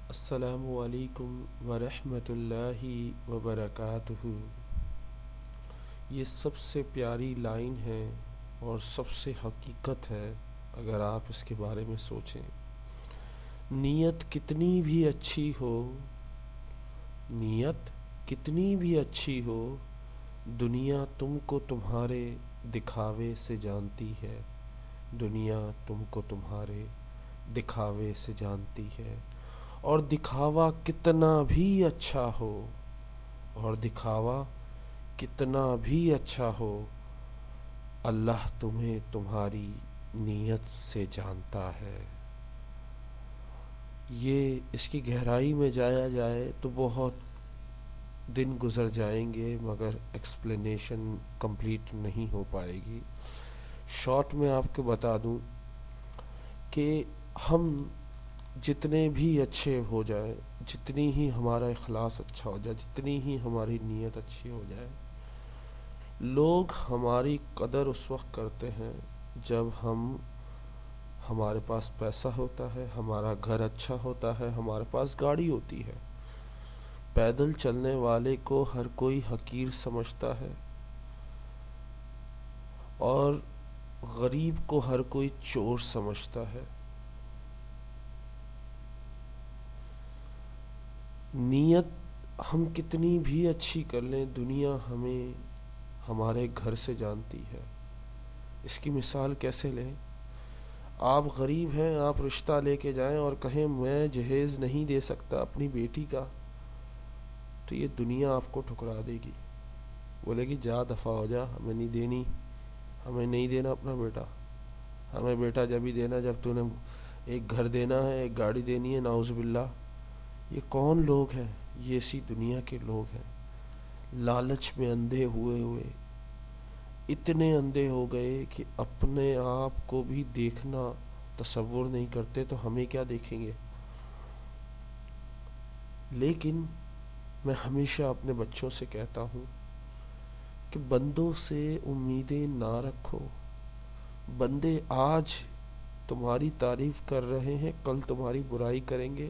السلام علیکم ورحمۃ اللہ وبرکاتہ۔ یہ سب سے پیاری لائن ہے اور سب سے حقیقت ہے اگر آپ اس کے بارے میں سوچیں۔ نیت کتنی بھی اچھی ہو، نیت کتنی بھی اچھی ہو، دنیا تم کو تمہارے دکھاوے سے جانتی ہے، دنیا تم کو تمہارے دکھاوے سے جانتی ہے۔ اور دکھاوا کتنا بھی اچھا ہو، اور دکھاوا کتنا بھی اچھا ہو، اللہ تمہیں تمہاری نیت سے جانتا ہے۔ یہ اس کی گہرائی میں جایا جائے تو بہت دن گزر جائیں گے، مگر ایکسپلینیشن کمپلیٹ نہیں ہو پائے گی۔ شارٹ میں آپ کو بتا دوں کہ ہم جتنے بھی اچھے ہو جائیں، جتنی ہی ہمارا اخلاص اچھا ہو جائے، جتنی ہی ہماری نیت اچھی ہو جائے، لوگ ہماری قدر اس وقت کرتے ہیں جب ہمارے پاس پیسہ ہوتا ہے، ہمارا گھر اچھا ہوتا ہے، ہمارے پاس گاڑی ہوتی ہے۔ پیدل چلنے والے کو ہر کوئی حقیر سمجھتا ہے، اور غریب کو ہر کوئی چور سمجھتا ہے۔ نیت ہم کتنی بھی اچھی کر لیں، دنیا ہمیں ہمارے گھر سے جانتی ہے۔ اس کی مثال کیسے لیں؟ آپ غریب ہیں، آپ رشتہ لے کے جائیں اور کہیں میں جہیز نہیں دے سکتا اپنی بیٹی کا، تو یہ دنیا آپ کو ٹھکرا دے گی، بولے گی جا دفع ہو جا، ہمیں نہیں دینی، ہمیں نہیں دینا اپنا بیٹا، ہمیں بیٹا جب ہی دینا جب تو نے ایک گھر دینا ہے، ایک گاڑی دینی ہے، نعوذ باللہ۔ یہ کون لوگ ہیں؟ یہ اسی دنیا کے لوگ ہیں، لالچ میں اندھے ہوئے ہوئے اتنے اندھے ہو گئے کہ اپنے آپ کو بھی دیکھنا تصور نہیں کرتے، تو ہمیں کیا دیکھیں گے۔ لیکن میں ہمیشہ اپنے بچوں سے کہتا ہوں کہ بندوں سے امیدیں نہ رکھو۔ بندے آج تمہاری تعریف کر رہے ہیں، کل تمہاری برائی کریں گے۔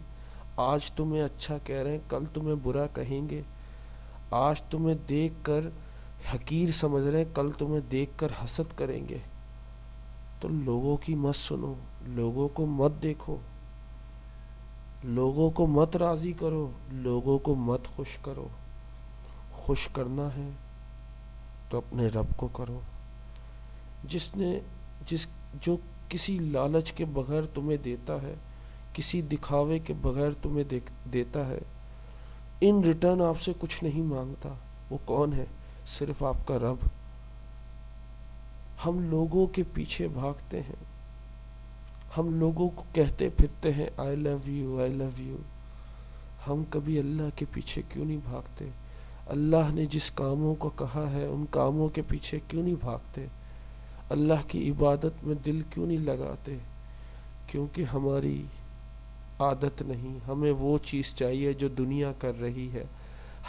آج تمہیں اچھا کہہ رہے ہیں، کل تمہیں برا کہیں گے۔ آج تمہیں دیکھ کر حقیر سمجھ رہے ہیں، کل تمہیں دیکھ کر حسد کریں گے۔ تو لوگوں کی مت سنو، لوگوں کو مت دیکھو، لوگوں کو مت راضی کرو، لوگوں کو مت خوش کرو۔ خوش کرنا ہے تو اپنے رب کو کرو، جس جو کسی لالچ کے بغیر تمہیں دیتا ہے، کسی دکھاوے کے بغیر تمہیں دیتا ہے، ان ریٹرن آپ سے کچھ نہیں مانگتا۔ وہ کون ہے؟ صرف آپ کا رب۔ ہم لوگوں کے پیچھے بھاگتے ہیں، ہم لوگوں کو کہتے پھرتے ہیں آئی love you, I love you. ہم کبھی اللہ کے پیچھے کیوں نہیں بھاگتے؟ اللہ نے جس کاموں کو کہا ہے ان کاموں کے پیچھے کیوں نہیں بھاگتے؟ اللہ کی عبادت میں دل کیوں نہیں لگاتے؟ کیونکہ ہماری عادت نہیں۔ ہمیں وہ چیز چاہیے جو دنیا کر رہی ہے،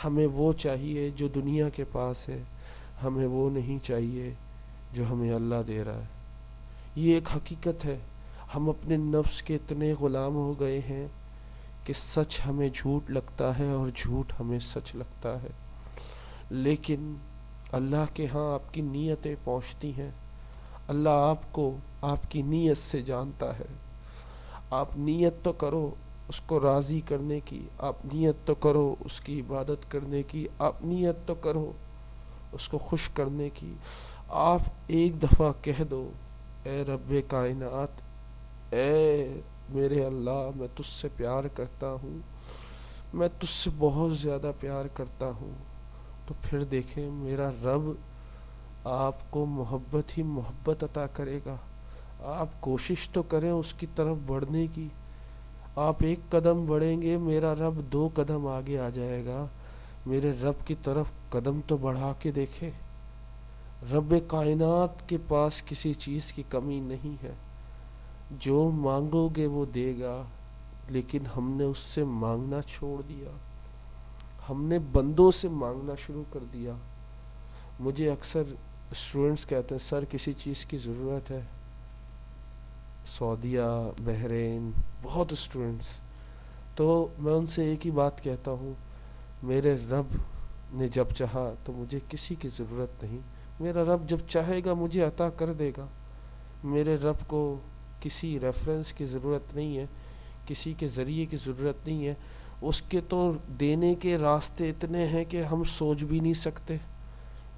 ہمیں وہ چاہیے جو دنیا کے پاس ہے، ہمیں وہ نہیں چاہیے جو ہمیں اللہ دے رہا ہے۔ یہ ایک حقیقت ہے۔ ہم اپنے نفس کے اتنے غلام ہو گئے ہیں کہ سچ ہمیں جھوٹ لگتا ہے اور جھوٹ ہمیں سچ لگتا ہے۔ لیکن اللہ کے ہاں آپ کی نیتیں پہنچتی ہیں۔ اللہ آپ کو آپ کی نیت سے جانتا ہے۔ آپ نیت تو کرو اس کو راضی کرنے کی، آپ نیت تو کرو اس کی عبادت کرنے کی، آپ نیت تو کرو اس کو خوش کرنے کی۔ آپ ایک دفعہ کہہ دو اے رب کائنات، اے میرے اللہ، میں تجھ سے پیار کرتا ہوں، میں تجھ سے بہت زیادہ پیار کرتا ہوں، تو پھر دیکھیں میرا رب آپ کو محبت ہی محبت عطا کرے گا۔ آپ کوشش تو کریں اس کی طرف بڑھنے کی۔ آپ ایک قدم بڑھیں گے، میرا رب 2 قدم آگے آ جائے گا۔ میرے رب کی طرف قدم تو بڑھا کے دیکھیں۔ رب کائنات کے پاس کسی چیز کی کمی نہیں ہے، جو مانگو گے وہ دے گا، لیکن ہم نے اس سے مانگنا چھوڑ دیا، ہم نے بندوں سے مانگنا شروع کر دیا۔ مجھے اکثر اسٹوڈنٹس کہتے ہیں سر کسی چیز کی ضرورت ہے، سعودیہ، بحرین، بہت اسٹوڈنٹس تو میں ان سے ایک ہی بات کہتا ہوں، میرے رب نے جب چاہا تو مجھے کسی کی ضرورت نہیں، میرا رب جب چاہے گا مجھے عطا کر دے گا۔ میرے رب کو کسی ریفرنس کی ضرورت نہیں ہے، کسی کے ذریعے کی ضرورت نہیں ہے، اس کے تو دینے کے راستے اتنے ہیں کہ ہم سوچ بھی نہیں سکتے،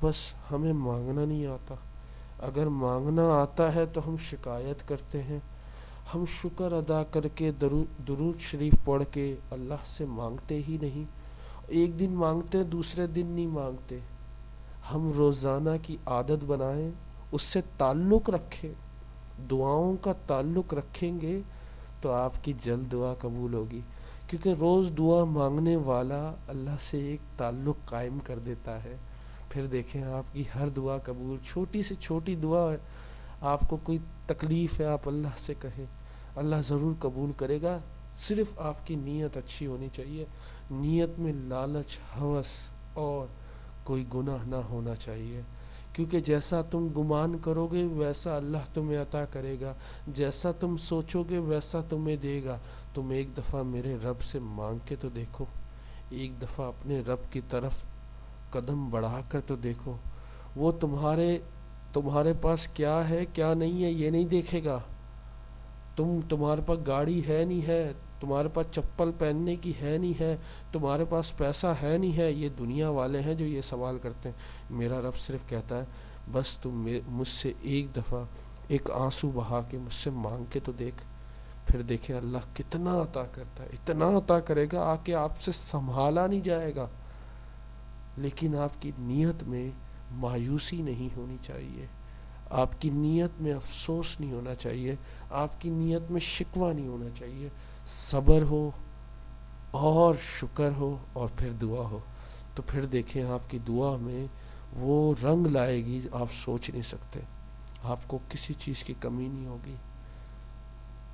بس ہمیں مانگنا نہیں آتا۔ اگر مانگنا آتا ہے تو ہم شکایت کرتے ہیں، ہم شکر ادا کر کے درود شریف پڑھ کے اللہ سے مانگتے ہی نہیں، ایک دن مانگتے ہیں دوسرے دن نہیں مانگتے۔ ہم روزانہ کی عادت بنائیں، اس سے تعلق رکھیں، دعاؤں کا تعلق رکھیں گے تو آپ کی جلد دعا قبول ہوگی، کیونکہ روز دعا مانگنے والا اللہ سے ایک تعلق قائم کر دیتا ہے۔ پھر دیکھیں آپ کی ہر دعا قبول، چھوٹی سے چھوٹی دعا ہے، آپ کو کوئی تکلیف ہے آپ اللہ سے کہیں، اللہ ضرور قبول کرے گا، صرف آپ کی نیت اچھی ہونی چاہیے، نیت میں لالچ، ہوس اور کوئی گناہ نہ ہونا چاہیے، کیونکہ جیسا تم گمان کرو گے ویسا اللہ تمہیں عطا کرے گا، جیسا تم سوچو گے ویسا تمہیں دے گا۔ تم ایک دفعہ میرے رب سے مانگ کے تو دیکھو، ایک دفعہ اپنے رب کی طرف قدم بڑھا کر تو دیکھو، وہ تمہارے پاس کیا ہے کیا نہیں ہے یہ نہیں دیکھے گا، تمہارے پاس گاڑی ہے نہیں ہے، تمہارے پاس چپل پہننے کی ہے نہیں ہے، تمہارے پاس پیسہ ہے نہیں ہے، یہ دنیا والے ہیں جو یہ سوال کرتے ہیں۔ میرا رب صرف کہتا ہے بس تم مجھ سے ایک دفعہ ایک آنسو بہا کے مجھ سے مانگ کے تو دیکھ، پھر دیکھیں اللہ کتنا عطا کرتا ہے، اتنا عطا کرے گا آ کے آپ سے سنبھالا نہیں جائے گا۔ لیکن آپ کی نیت میں مایوسی نہیں ہونی چاہیے، آپ کی نیت میں افسوس نہیں ہونا چاہیے، آپ کی نیت میں شکوہ نہیں ہونا چاہیے، صبر ہو اور شکر ہو اور پھر دعا ہو، تو پھر دیکھیں آپ کی دعا میں وہ رنگ لائے گی آپ سوچ نہیں سکتے، آپ کو کسی چیز کی کمی نہیں ہوگی۔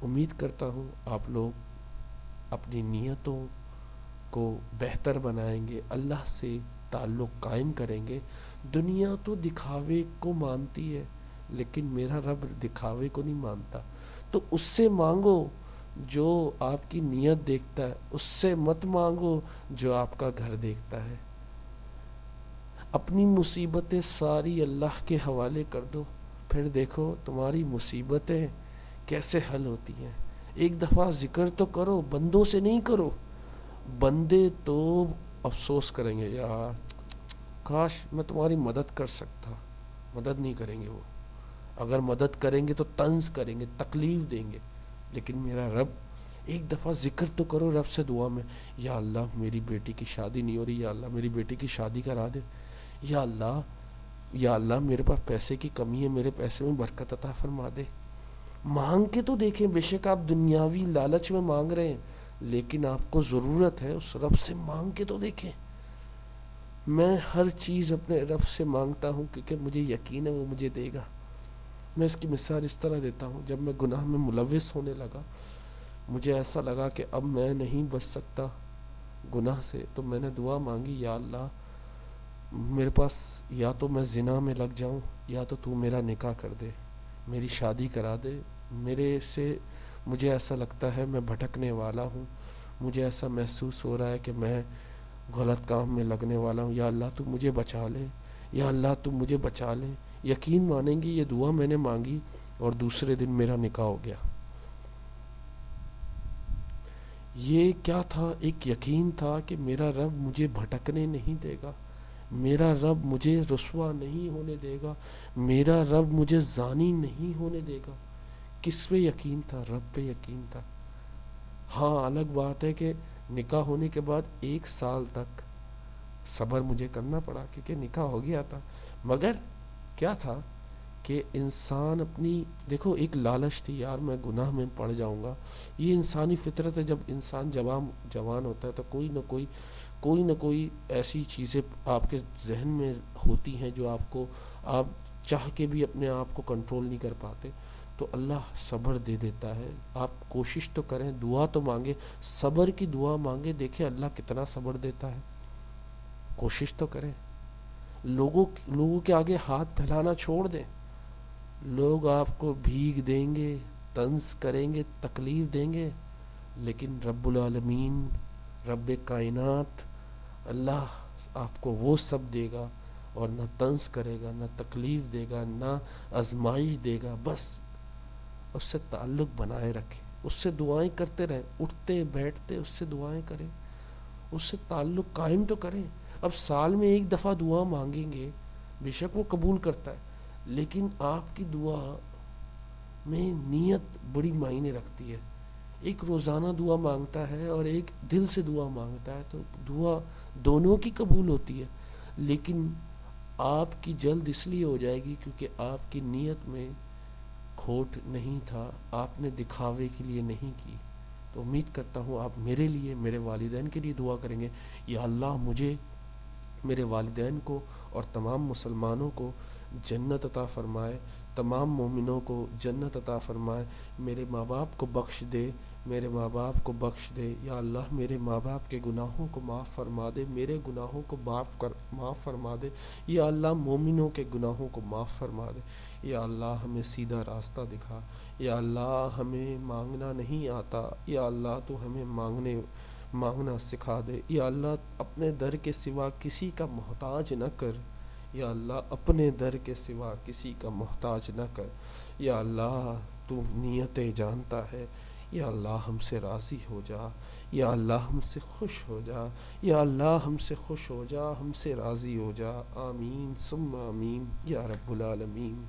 امید کرتا ہوں آپ لوگ اپنی نیتوں کو بہتر بنائیں گے، اللہ سے تعلق قائم کریں گے۔ دنیا تو دکھاوے کو مانتی ہے لیکن میرا رب دکھاوے کو نہیں مانتا، تو اس سے مانگو جو آپ کی نیت دیکھتا ہے، اس سے مت مانگو جو آپ کا گھر دیکھتا ہے۔ اپنی مصیبتیں ساری اللہ کے حوالے کر دو، پھر دیکھو تمہاری مصیبتیں کیسے حل ہوتی ہیں۔ ایک دفعہ ذکر تو کرو، بندوں سے نہیں کرو، بندے تو افسوس کریں گے، یار کاش میں تمہاری مدد کر سکتا، مدد نہیں کریں گے وہ، اگر مدد کریں گے تو طنز کریں گے، تکلیف دیں گے، لیکن میرا رب ایک دفعہ ذکر تو کرو رب سے دعا میں، یا اللہ میری بیٹی کی شادی نہیں ہو رہی، یا اللہ میری بیٹی کی شادی کرا دے، یا اللہ میرے پاس پیسے کی کمی ہے، میرے پیسے میں برکت عطا فرما دے۔ مانگ کے تو دیکھیں، بے شک آپ دنیاوی لالچ میں مانگ رہے ہیں لیکن آپ کو ضرورت ہے اس رب سے، مانگ کے تو دیکھیں۔ میں ہر چیز اپنے رب سے مانگتا ہوں کیونکہ مجھے یقین ہے وہ مجھے دے گا۔ میں اس کی مثال اس طرح دیتا ہوں، جب میں گناہ میں ملوث ہونے لگا، مجھے ایسا لگا کہ اب میں نہیں بچ سکتا گناہ سے، تو میں نے دعا مانگی، یا اللہ میرے پاس یا تو میں زنا میں لگ جاؤں یا تو میرا نکاح کر دے، میری شادی کرا دے، مجھے ایسا لگتا ہے میں بھٹکنے والا ہوں، مجھے ایسا محسوس ہو رہا ہے کہ میں غلط کام میں لگنے والا ہوں، یا اللہ تو مجھے بچا لے، یا اللہ تو مجھے بچا لے۔ یقین مانیں گی یہ دعا میں نے مانگی اور دوسرے دن میرا نکاح ہو گیا۔ یہ کیا تھا؟ ایک یقین تھا کہ میرا رب مجھے بھٹکنے نہیں دے گا، میرا رب مجھے رسوا نہیں ہونے دے گا، میرا رب مجھے زانی نہیں ہونے دے گا۔ کس پہ یقین تھا؟ رب پہ یقین تھا۔ ہاں الگ بات ہے کہ نکاح ہونے کے بعد 1 سال تک صبر مجھے کرنا پڑا کیونکہ نکاح ہو گیا تھا، مگر کیا تھا کہ انسان اپنی دیکھو ایک لالچ تھی، یار میں گناہ میں پڑ جاؤں گا، یہ انسانی فطرت ہے۔ جب انسان جوان ہوتا ہے تو کوئی نہ کوئی ایسی چیزیں آپ کے ذہن میں ہوتی ہیں جو آپ چاہ کے بھی اپنے آپ کو کنٹرول نہیں کر پاتے، تو اللہ صبر دے دیتا ہے۔ آپ کوشش تو کریں، دعا تو مانگے، صبر کی دعا مانگے، دیکھیں اللہ کتنا صبر دیتا ہے۔ کوشش تو کریں، لوگوں کے آگے ہاتھ پھیلانا چھوڑ دیں، لوگ آپ کو بھیگ دیں گے، طنز کریں گے، تکلیف دیں گے، لیکن رب العالمین، رب کائنات اللہ آپ کو وہ سب دے گا، اور نہ طنز کرے گا، نہ تکلیف دے گا، نہ آزمائش دے گا. بس اس سے تعلق بنائے رکھیں، اس سے دعائیں کرتے رہیں، اٹھتے بیٹھتے اس سے دعائیں کریں، اس سے تعلق قائم تو کریں. اب سال میں ایک دفعہ دعا مانگیں گے، بے شک وہ قبول کرتا ہے، لیکن آپ کی دعا میں نیت بڑی معنی رکھتی ہے. ایک روزانہ دعا مانگتا ہے اور ایک دل سے دعا مانگتا ہے، تو دعا دونوں کی قبول ہوتی ہے. لیکن آپ کی جلد اس لیے ہو جائے گی کیونکہ آپ کی نیت میں کھوٹ نہیں تھا، آپ نے دکھاوے کے لیے نہیں کی. تو امید کرتا ہوں آپ میرے لیے، میرے والدین کے لیے دعا کریں گے. یا اللہ مجھے، میرے والدین کو اور تمام مسلمانوں کو جنت عطا فرمائے، تمام مومنوں کو جنت عطا فرمائے. میرے ماں باپ کو بخش دے، میرے ماں باپ کو بخش دے. یا اللہ میرے ماں باپ کے گناہوں کو معاف فرما دے، میرے گناہوں کو معاف فرما دے. یا اللہ مومنوں کے گناہوں کو معاف فرما دے. یا اللہ ہمیں سیدھا راستہ دکھا. یا اللہ ہمیں مانگنا نہیں آتا، یا اللہ تو ہمیں مانگنا سکھا دے. یا اللہ اپنے در کے سوا کسی کا محتاج نہ کر. یا اللہ اپنے در کے سوا کسی کا محتاج نہ کر. یا اللہ تو نیتیں جانتا ہے. یا اللہ ہم سے راضی ہو جا. یا اللہ ہم سے خوش ہو جا. یا اللہ ہم سے خوش ہو جا، ہم سے راضی ہو جا. آمین ثم آمین یا رب العالمین.